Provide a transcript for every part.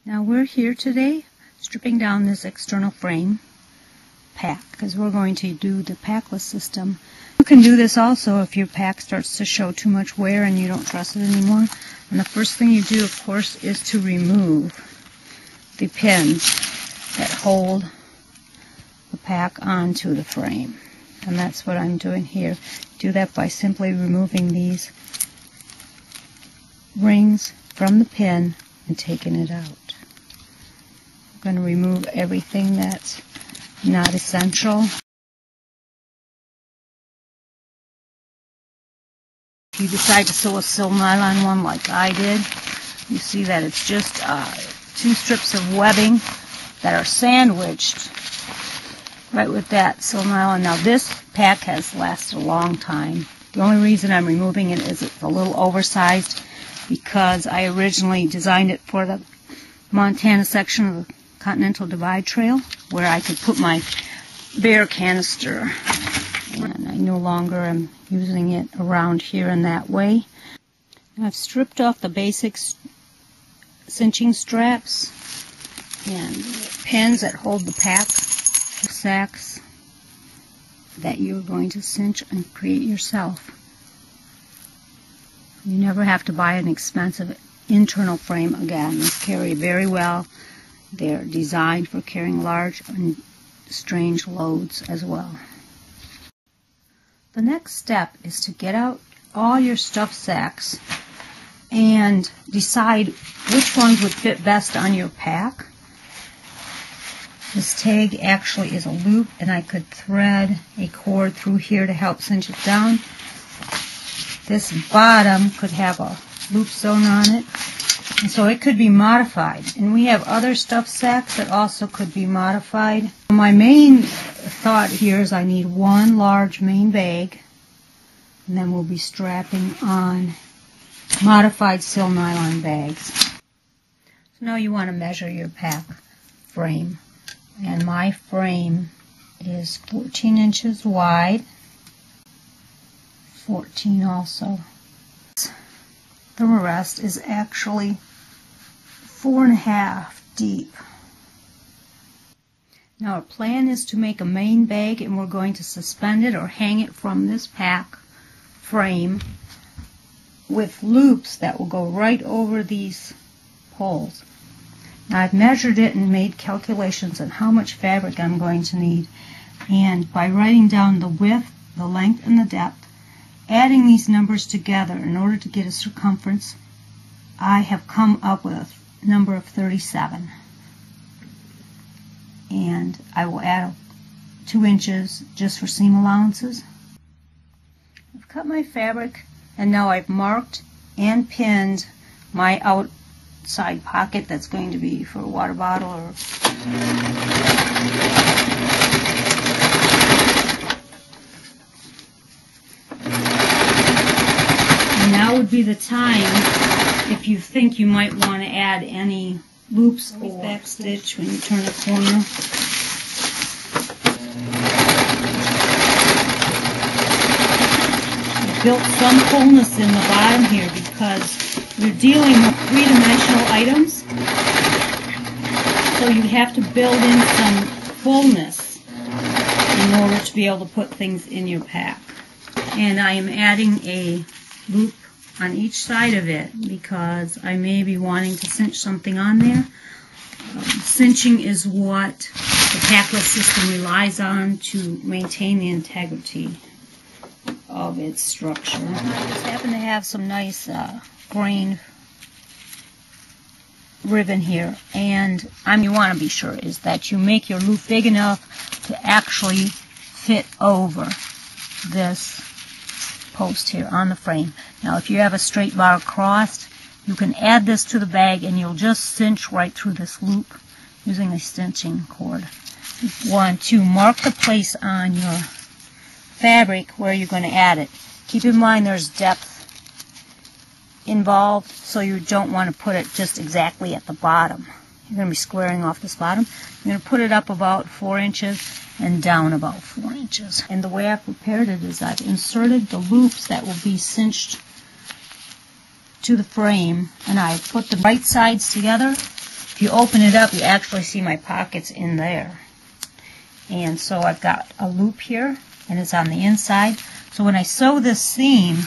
Now we're here today stripping down this external frame pack because we're going to do the packless system. You can do this also if your pack starts to show too much wear and you don't trust it anymore. And the first thing you do, of course, is to remove the pins that hold the pack onto the frame. And that's what I'm doing here. Do that by simply removing these rings from the pin and taking it out. I'm going to remove everything that's not essential. If you decide to sew a silk nylon one like I did, you see that it's just 2 strips of webbing that are sandwiched right with that silk nylon. Now this pack has lasted a long time. The only reason I'm removing it is it's a little oversized because I originally designed it for the Montana section of the Continental Divide Trail where I could put my bear canister, and I no longer am using it around here in that way. I've stripped off the basic cinching straps and pins that hold the pack sacks that you're going to cinch and create yourself. You never have to buy an expensive internal frame again. These carry very well. They're designed for carrying large and strange loads as well. The next step is to get out all your stuff sacks and decide which ones would fit best on your pack. This tag actually is a loop, and I could thread a cord through here to help cinch it down. This bottom could have a loop sewn on it, and so it could be modified. And we have other stuff sacks that also could be modified. My main thought here is I need one large main bag, and then we'll be strapping on modified silk nylon bags. So now you want to measure your pack frame. And my frame is 14 inches wide, 14 also. The rest is actually 4.5 deep. Now our plan is to make a main bag, and we're going to suspend it or hang it from this pack frame with loops that will go right over these poles. Now I've measured it and made calculations on how much fabric I'm going to need, and by writing down the width, the length, and the depth, adding these numbers together in order to get a circumference, I have come up with a number of 37. And I will add 2 inches just for seam allowances. I've cut my fabric, and now I've marked and pinned my outside pocket that's going to be for a water bottle or now would be the time if you think you might want to add any loops or back stitch when you turn a corner. I built some fullness in the bottom here because you're dealing with 3-dimensional items, so you have to build in some fullness in order to be able to put things in your pack. And I am adding a loop on each side of it because I may be wanting to cinch something on there. Cinching is what the packless system relies on to maintain the integrity of its structure. I just happen to have some nice grain ribbon here, and you want to be sure is that you make your loop big enough to actually fit over this post here on the frame. Now if you have a straight bar across, you can add this to the bag and you'll just cinch right through this loop using a cinching cord. You want to mark the place on your fabric where you're going to add it. Keep in mind there's depth involved, so you don't want to put it just exactly at the bottom. You're going to be squaring off this bottom. You're going to put it up about 4 inches and down about 4 inches. And the way I've prepared it is I've inserted the loops that will be cinched to the frame, and I put the right sides together if you open it up, you actually see my pockets in there. And so I've got a loop here, and it's on the inside. So when I sew this seam,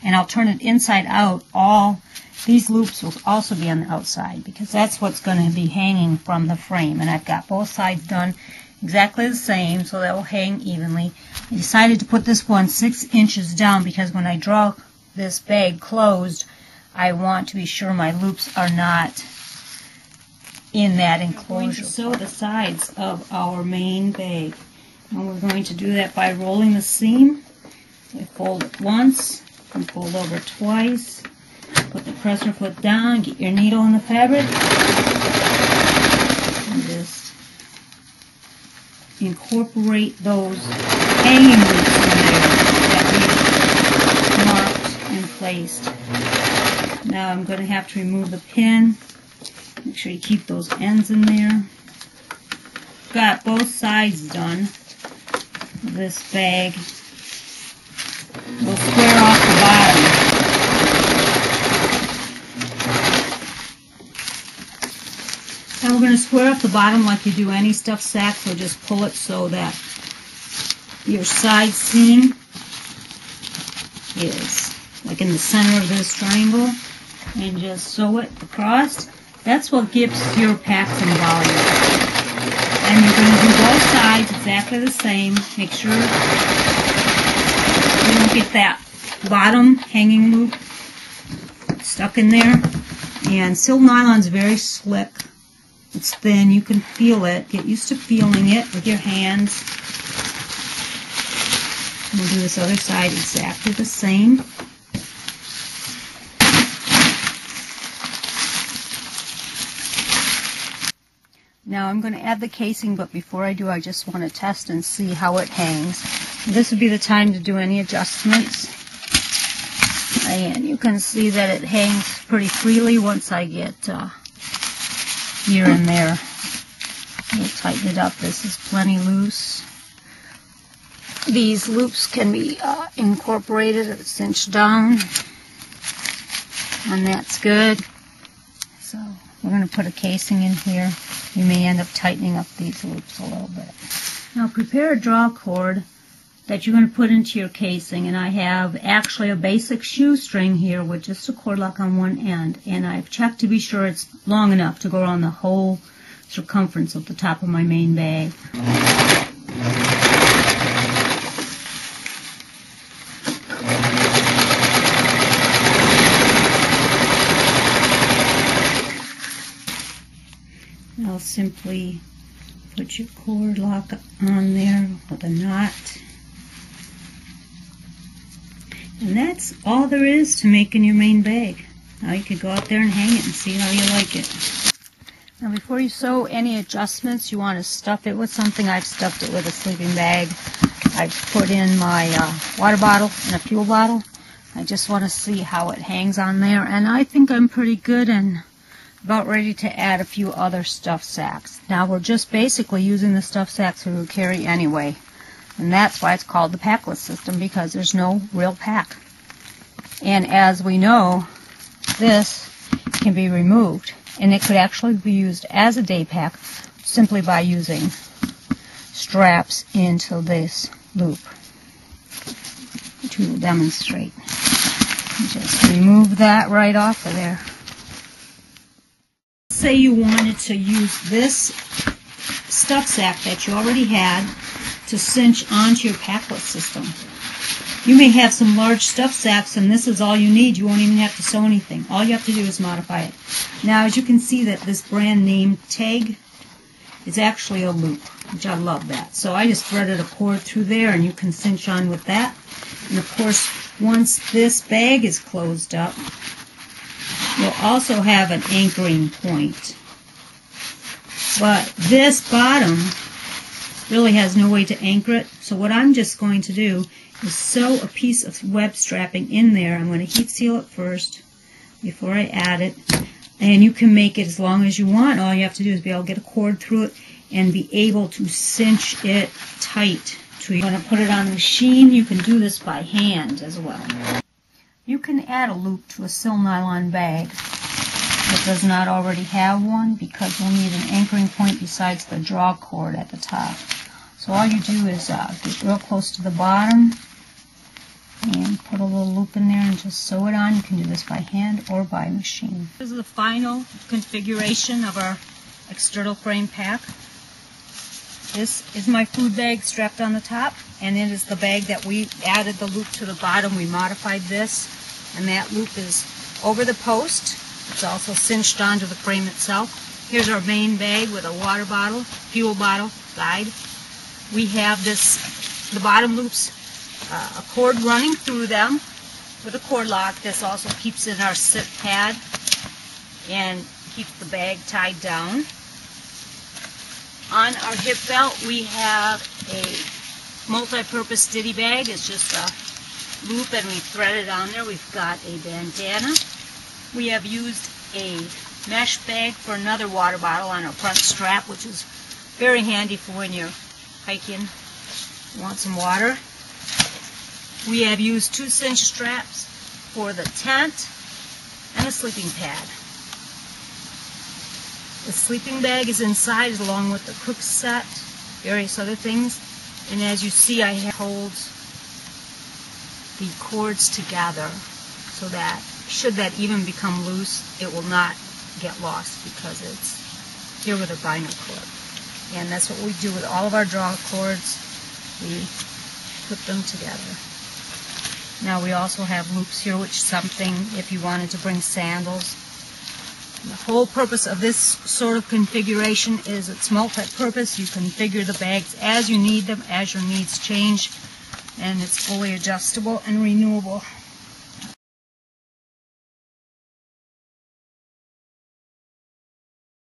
and I'll turn it inside out, all these loops will also be on the outside, because that's what's going to be hanging from the frame. And I've got both sides done exactly the same, so that will hang evenly. I decided to put this one 6 inches down, because when I draw this bag closed, I want to be sure my loops are not in that enclosure. We're going to sew the sides of our main bag, and we're going to do that by rolling the seam. We fold it once, and fold over twice. Put the presser foot down, get your needle in the fabric, and just incorporate those hanging loops in there that we marked and placed. Now I'm going to have to remove the pin. Make sure you keep those ends in there. Got both sides done of this bag. We'll square off the bottom. Now we're going to square off the bottom like you do any stuffed sack, so just pull it so that your side seam is like in the center of this triangle, and just sew it across. That's what gives your pack some volume. And you're going to do both sides exactly the same. Make sure you don't get that bottom hanging loop stuck in there. And silk nylon is very slick. It's thin. You can feel it. Get used to feeling it with your hands. And we'll do this other side exactly the same. Now I'm going to add the casing, but before I do, I just want to test and see how it hangs. This would be the time to do any adjustments. And you can see that it hangs pretty freely once I get here and there. We'll tighten it up. This is plenty loose. These loops can be incorporated or cinched down, and that's good. So we're going to put a casing in here. You may end up tightening up these loops a little bit. Now prepare a draw cord that you're going to put into your casing, and I have actually a basic shoestring here with just a cord lock on one end, and I've checked to be sure it's long enough to go around the whole circumference of the top of my main bag. I'll simply put your cord lock on there with a knot. And that's all there is to making your main bag. Now you can go out there and hang it and see how you like it. Now before you sew any adjustments, you want to stuff it with something. I've stuffed it with a sleeping bag. I've put in my water bottle and a fuel bottle. I just want to see how it hangs on there, and I think I'm pretty good and about ready to add a few other stuffed sacks. Now we're just basically using the stuffed sacks we would carry anyway, and that's why it's called the Packless system, because there's no real pack. And as we know, this can be removed, and it could actually be used as a day pack simply by using straps into this loop. To demonstrate, just remove that right off of there. Say you wanted to use this stuff sack that you already had to cinch onto your Packless system. You may have some large stuff sacks, and this is all you need. You won't even have to sew anything. All you have to do is modify it. Now, as you can see, that this brand name tag is actually a loop, which I love that. So I just threaded a cord through there, and you can cinch on with that. And of course, once this bag is closed up, you'll also have an anchoring point. But this bottom really has no way to anchor it. So what I'm just going to do is sew a piece of web strapping in there. I'm going to heat seal it first before I add it. And you can make it as long as you want. All you have to do is be able to get a cord through it and be able to cinch it tight. So you're going to put it on the machine. You can do this by hand as well. You can add a loop to a silk nylon bag with does not already have one, because we'll need an anchoring point besides the draw cord at the top. So all you do is get real close to the bottom and put a little loop in there and just sew it on. You can do this by hand or by machine. This is the final configuration of our external frame pack. This is my food bag strapped on the top, and it is the bag that we added the loop to the bottom. We modified this, and that loop is over the post. It's also cinched onto the frame itself. Here's our main bag with a water bottle, fuel bottle, guide. We have the bottom loops, a cord running through them with a cord lock. This also keeps in our sit pad and keeps the bag tied down. On our hip belt, we have a multi-purpose ditty bag. It's just a loop and we thread it on there. We've got a bandana. We have used a mesh bag for another water bottle on our front strap, which is very handy for when you're hiking, you want some water. We have used 2 cinch straps for the tent and a sleeping pad. The sleeping bag is inside along with the cook set, various other things. And as you see, I have holds the cords together so that should that even become loose, it will not get lost because it's here with a vinyl clip. And that's what we do with all of our draw cords. We put them together. Now we also have loops here, which is something if you wanted to bring sandals. And the whole purpose of this sort of configuration is it's multi-purpose. You configure the bags as you need them, as your needs change, and it's fully adjustable and renewable.